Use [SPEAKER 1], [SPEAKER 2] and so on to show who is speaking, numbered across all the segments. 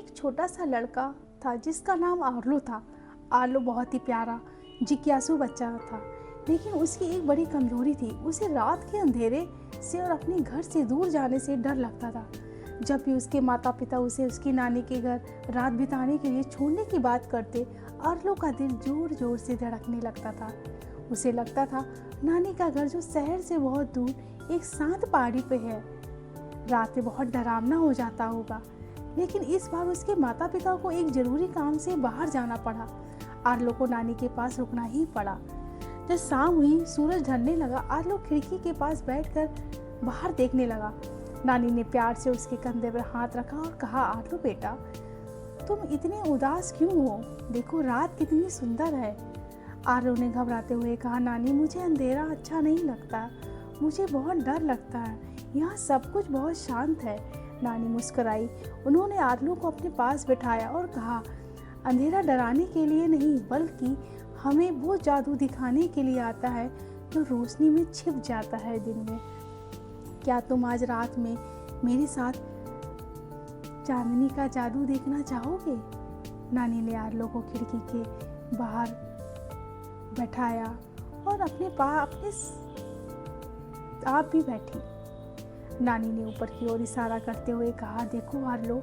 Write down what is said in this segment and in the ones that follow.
[SPEAKER 1] एक छोटा सा लड़का था जिसका नाम आर्लो था। आर्लो बहुत ही प्यारा जिज्ञासु बच्चा था, लेकिन उसकी एक बड़ी कमजोरी थी। उसे रात के अंधेरे से और अपने घर से दूर जाने से डर लगता था। जब भी उसके माता पिता उसे उसकी नानी के घर रात बिताने के लिए छोड़ने की बात करते, आर्लो का दिल जोर जोर से धड़कने लगता था। उसे लगता था नानी का घर जो शहर से बहुत दूर एक शांत पहाड़ी पे है, रात में बहुत डरावना हो जाता होगा। लेकिन इस बार उसके माता पिता को एक जरूरी काम से बाहर जाना पड़ा। आर्लो को नानी के पास रुकना ही पड़ा। जब शाम हुई, सूरज ढलने लगा, आर्लो खिड़की के पास बैठकर बाहर देखने लगा। नानी ने प्यार से उसके कंधे पर हाथ रखा और कहा, आर्लो बेटा, तुम इतने उदास क्यों हो? देखो रात कितनी सुंदर है। आर्लो ने घबराते हुए कहा, नानी मुझे अंधेरा अच्छा नहीं लगता, मुझे बहुत डर लगता है, यहाँ सब कुछ बहुत शांत है। नानी मुस्कुराई। उन्होंने आर्लो को अपने पास बिठाया और कहा, अंधेरा डराने के लिए नहीं, बल्कि हमें वो जादू दिखाने के लिए आता है जो रोशनी में छिप जाता है दिन में। क्या तुम आज रात में मेरे साथ चांदनी का जादू देखना चाहोगे? नानी ने आर्लो को खिड़की के बाहर बैठाया और अपने आप भी बैठी। नानी ने ऊपर की ओर इशारा करते हुए कहा, देखो आर्लो,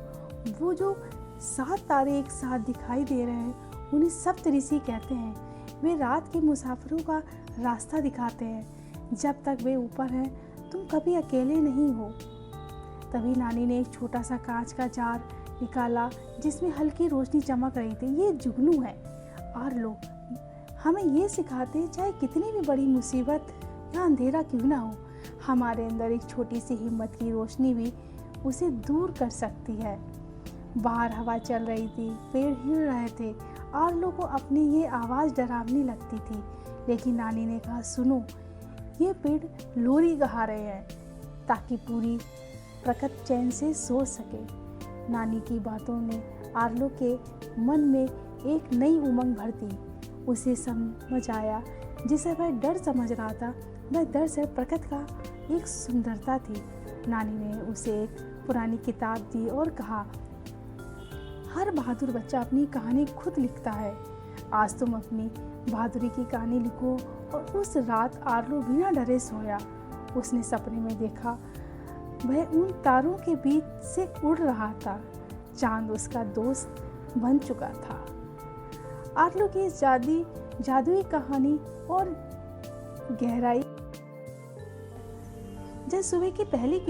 [SPEAKER 1] वो जो 7 तारे एक साथ दिखाई दे रहे हैं उन्हें सप्तऋषि कहते हैं। वे रात के मुसाफिरों का रास्ता दिखाते हैं। जब तक वे ऊपर हैं तुम कभी अकेले नहीं हो। तभी नानी ने एक छोटा सा कांच का जार निकाला जिसमें हल्की रोशनी चमक रही थी। ये जुगनू है आर्लो, हमें ये सिखाते हैं चाहे कितनी भी बड़ी मुसीबत या अंधेरा क्यों ना हो, हमारे अंदर एक छोटी सी हिम्मत की रोशनी भी उसे दूर कर सकती है। बाहर हवा चल रही थी, पेड़ हिल रहे थे। आर्लो को अपनी ये आवाज़ डरावनी लगती थी, लेकिन नानी ने कहा, सुनो, ये पेड़ लोरी गा रहे हैं ताकि पूरी प्रकृति चैन से सो सके। नानी की बातों ने आर्लो के मन में एक नई उमंग भर दी। उसे समझ आया जिसे वह डर समझ रहा था, वह दरअसल प्रकृति का एक सुंदरता थी। नानी ने उसे एक पुरानी किताब दी और कहा, हर बहादुर बच्चा अपनी कहानी खुद लिखता है। आज तुम अपनी बहादुरी की कहानी लिखो। और उस रात आर्लो बिना डरे सोया। उसने सपने में देखा वह उन तारों के बीच से उड़ रहा था। चांद उसका दोस्त बन चुका था। आर्लो की इस जादुई कहानी और गहराई। जब सुबह की पहली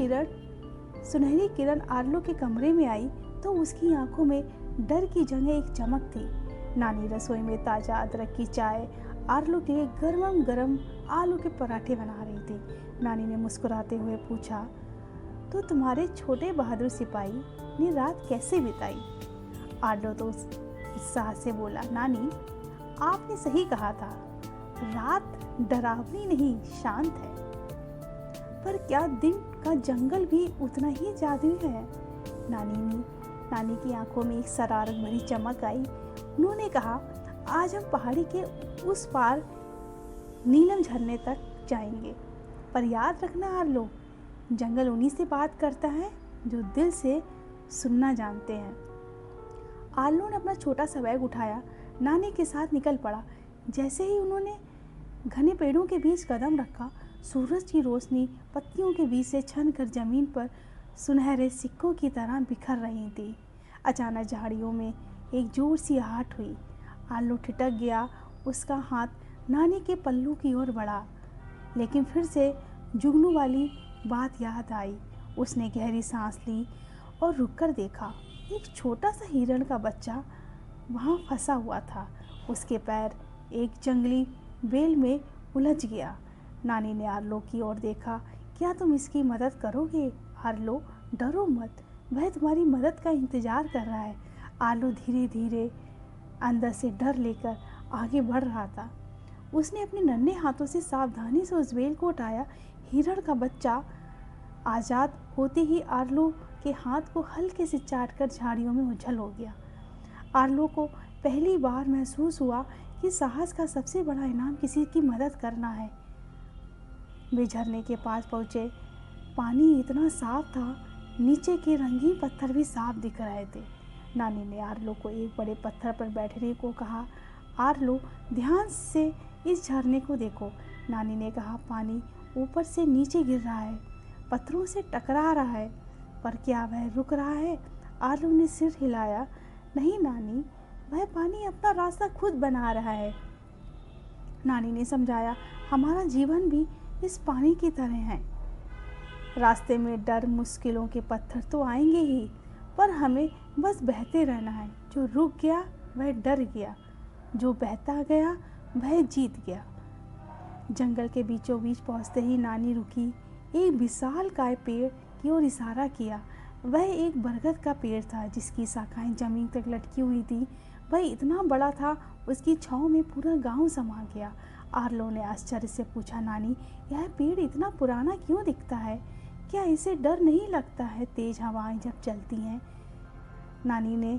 [SPEAKER 1] सुनहरी किरण आर्लो के कमरे में आई तो उसकी आंखों में डर की जगह एक चमक थी। नानी रसोई में ताजा अदरक की चाय, आर्लो के लिए गरम गरम आलू के पराठे बना रही थी। नानी ने मुस्कुराते हुए पूछा, तो तुम्हारे छोटे बहादुर सिपाही ने रात कैसे बिताई? आर्लो तो उत्साह से बोला, नानी आपने सही कहा था, रात डरावनी नहीं शांत है। पर क्या दिन का जंगल भी उतना ही जादुई है? नानी की आंखों में एक शरारत भरी चमक आई। उन्होंने कहा, आज हम पहाड़ी के उस पार नीलम झरने तक जाएंगे। पर याद रखना आर्लो, जंगल उन्हीं से बात करता है जो दिल से सुनना जानते हैं। आर्लो ने अपना छोटा सा बैग उठाया, नानी के साथ निकल पड़ा। जैसे ही उन्होंने घने पेड़ों के बीच कदम रखा, सूरज की रोशनी पत्तियों के बीच से छन कर जमीन पर सुनहरे सिक्कों की तरह बिखर रही थी। अचानक झाड़ियों में एक जोर सी आहट हुई। आर्लो ठिठक गया। उसका हाथ नानी के पल्लू की ओर बढ़ा, लेकिन फिर से जुगनू वाली बात याद आई। उसने गहरी सांस ली और रुककर देखा। एक छोटा सा हिरण का बच्चा वहाँ फंसा हुआ था। उसके पैर एक जंगली बेल में उलझ गया। नानी ने आर्लो की ओर देखा, क्या तुम इसकी मदद करोगे? आर्लो, डरो मत, वह तुम्हारी मदद का इंतजार कर रहा है। आर्लो धीरे धीरे अंदर से डर लेकर आगे बढ़ रहा था। उसने अपने नन्हे हाथों से सावधानी से उस बेल को उठाया। हिरण का बच्चा आज़ाद होते ही आर्लो के हाथ को हल्के से चाटकर झाड़ियों में उछल हो गया। आर्लो को पहली बार महसूस हुआ कि साहस का सबसे बड़ा इनाम किसी की मदद करना है। वे झरने के पास पहुँचे। पानी इतना साफ था, नीचे के रंगीन पत्थर भी साफ दिख रहे थे। नानी ने आर्लो को एक बड़े पत्थर पर बैठने को कहा। आर्लो, ध्यान से इस झरने को देखो। नानी ने कहा, पानी ऊपर से नीचे गिर रहा है, पत्थरों से टकरा रहा है, पर क्या वह रुक रहा है? आर्लो ने सिर हिलाया। नहीं नानी, वह पानी अपना रास्ता खुद बना रहा है। नानी ने समझाया, हमारा जीवन भी इस पानी की तरह है। रास्ते में डर, मुश्किलों के पत्थर तो आएंगे ही, पर हमें बस बहते रहना है। जो रुक गया वह डर गया, जो बहता गया वह जीत गया। जंगल के बीचों बीच पहुंचते ही नानी रुकी। एक विशालकाय पेड़ की ओर इशारा किया। वह एक बरगद का पेड़ था जिसकी शाखाएं जमीन तक लटकी हुई थी। वह इतना बड़ा था, उसकी छांव में पूरा गांव समा गया। आर्लो ने आश्चर्य से पूछा, नानी, यह पेड़ इतना पुराना क्यों दिखता है? क्या इसे डर नहीं लगता है तेज हवाएं जब चलती हैं? नानी ने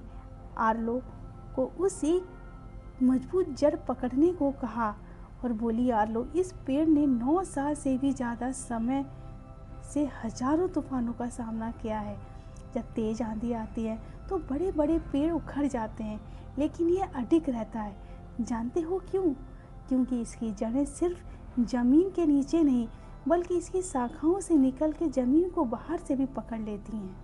[SPEAKER 1] आर्लो को उस एक मजबूत जड़ पकड़ने को कहा और बोली, आर्लो, इस पेड़ ने 9 साल से भी ज़्यादा समय से हजारों तूफानों का सामना किया है। जब तेज आंधी आती है तो बड़े बड़े पेड़ उखड़ जाते हैं, लेकिन यह अडिग रहता है। जानते हो क्यों? क्योंकि इसकी जड़ें सिर्फ ज़मीन के नीचे नहीं, बल्कि इसकी शाखाओं से निकल के ज़मीन को बाहर से भी पकड़ लेती हैं।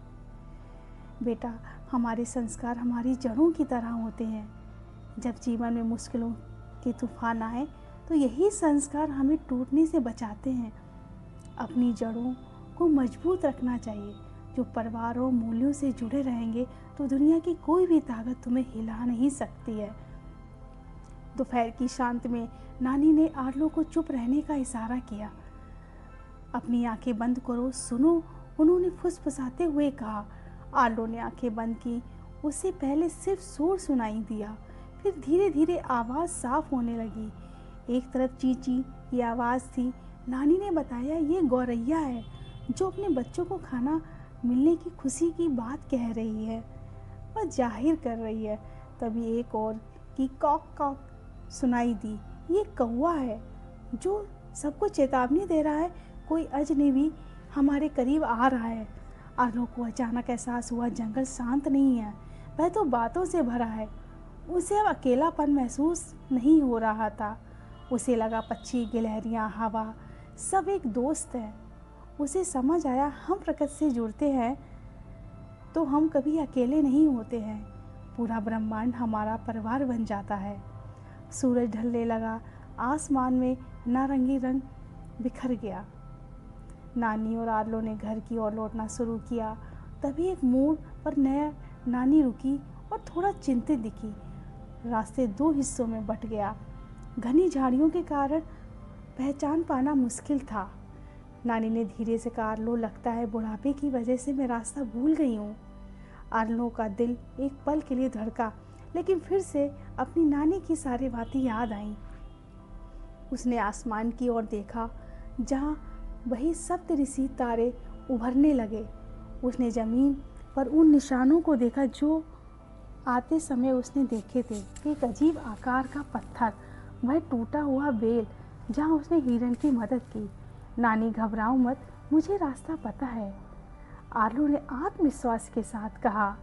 [SPEAKER 1] बेटा, हमारे संस्कार हमारी जड़ों की तरह होते हैं। जब जीवन में मुश्किलों के तूफान आए तो यही संस्कार हमें टूटने से बचाते हैं। अपनी जड़ों को मजबूत रखना चाहिए। जो परिवार और मूल्यों से जुड़े रहेंगे तो दुनिया की कोई भी ताकत तुम्हें हिला नहीं सकती है। दोपहर की शांति में नानी ने आर्लो को चुप रहने का इशारा किया। अपनी आंखें बंद करो, सुनो, उन्होंने फुसफुसाते हुए कहा। आर्लो ने आंखें बंद की। उससे पहले सिर्फ शोर सुनाई दिया, फिर धीरे धीरे आवाज़ साफ होने लगी। एक तरफ चींची की आवाज़ थी। नानी ने बताया, ये गौरैया है जो अपने बच्चों को खाना मिलने की खुशी की बात कह रही है, वह जाहिर कर रही है। तभी एक और की कॉक कॉक सुनाई दी। ये कौवा है जो सबको चेतावनी दे रहा है, कोई अजनबी हमारे करीब आ रहा है। आर्लो को अचानक एहसास हुआ, जंगल शांत नहीं है, वह तो बातों से भरा है। उसे अब अकेलापन महसूस नहीं हो रहा था। उसे लगा पक्षी, गिलहरियाँ, हवा सब एक दोस्त है। उसे समझ आया, हम प्रकृति से जुड़ते हैं तो हम कभी अकेले नहीं होते हैं। पूरा ब्रह्मांड हमारा परिवार बन जाता है। सूरज ढलने लगा, आसमान में नारंगी रंग बिखर गया। नानी और आर्लो ने घर की ओर लौटना शुरू किया। तभी एक मोड़ पर नया नानी रुकी और थोड़ा चिंतित दिखी। रास्ते 2 हिस्सों में बंट गया। घनी झाड़ियों के कारण पहचान पाना मुश्किल था। नानी ने धीरे से कहा, आर्लो, लगता है बुढ़ापे की वजह से मैं रास्ता भूल गई हूँ। आर्लो का दिल एक पल के लिए धड़का, लेकिन फिर से अपनी नानी की सारी बातें याद आईं। उसने आसमान की ओर देखा जहाँ वही सप्तऋषि तारे उभरने लगे। उसने ज़मीन पर उन निशानों को देखा जो आते समय उसने देखे थे। एक अजीब आकार का पत्थर, वह टूटा हुआ बेल जहाँ उसने हिरण की मदद की। नानी, घबराओ मत, मुझे रास्ता पता है, आर्लो ने आत्मविश्वास के साथ कहा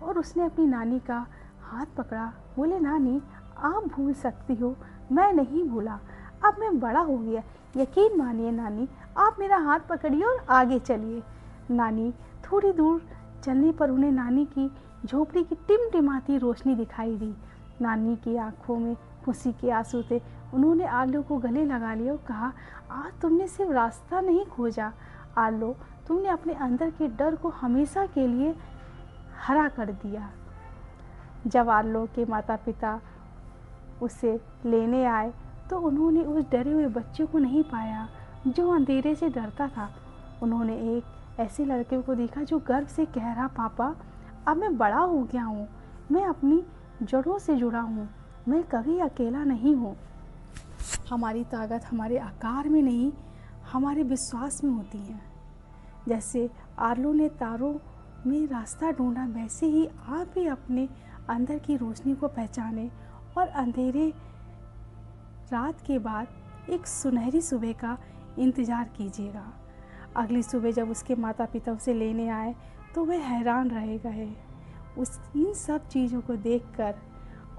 [SPEAKER 1] और उसने अपनी नानी का हाथ पकड़ा। बोले, नानी, आप भूल सकती हो, मैं नहीं भूला। अब मैं बड़ा हो गया। यकीन मानिए नानी, आप मेरा हाथ पकड़िए और आगे चलिए। नानी थोड़ी दूर चलने पर उन्हें नानी की झोपड़ी की टिमटिमाती रोशनी दिखाई दी। नानी की आंखों में खुशी के आंसू थे। उन्होंने आर्लो को गले लगा लिया और कहा, आज तुमने सिर्फ रास्ता नहीं खोजा आर्लो, तुमने अपने अंदर के डर को हमेशा के लिए हरा कर दिया। जब आर्लो के माता पिता उसे लेने आए तो उन्होंने उस डरे हुए बच्चे को नहीं पाया जो अंधेरे से डरता था। उन्होंने एक ऐसे लड़के को देखा जो गर्व से कह रहा, पापा, अब मैं बड़ा हो गया हूँ, मैं अपनी जड़ों से जुड़ा हूँ, मैं कभी अकेला नहीं हूँ। हमारी ताकत हमारे आकार में नहीं, हमारे विश्वास में होती है। जैसे आर्लो ने तारों में रास्ता ढूंढा, वैसे ही आप भी अपने अंदर की रोशनी को पहचाने और अंधेरे रात के बाद एक सुनहरी सुबह का इंतज़ार कीजिएगा। अगली सुबह जब उसके माता पिता उसे लेने आए तो वे हैरान रह गए। उस इन सब चीज़ों को देखकर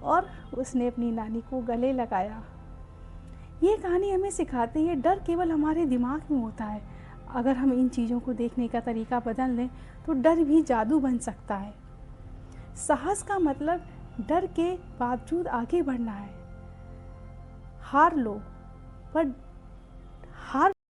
[SPEAKER 1] और उसने अपनी नानी को गले लगाया। ये कहानी हमें सिखाती है डर केवल हमारे दिमाग में होता है। अगर हम इन चीज़ों को देखने का तरीका बदल लें तो डर भी जादू बन सकता है। साहस का मतलब डर के बावजूद आगे बढ़ना है। हार लो पर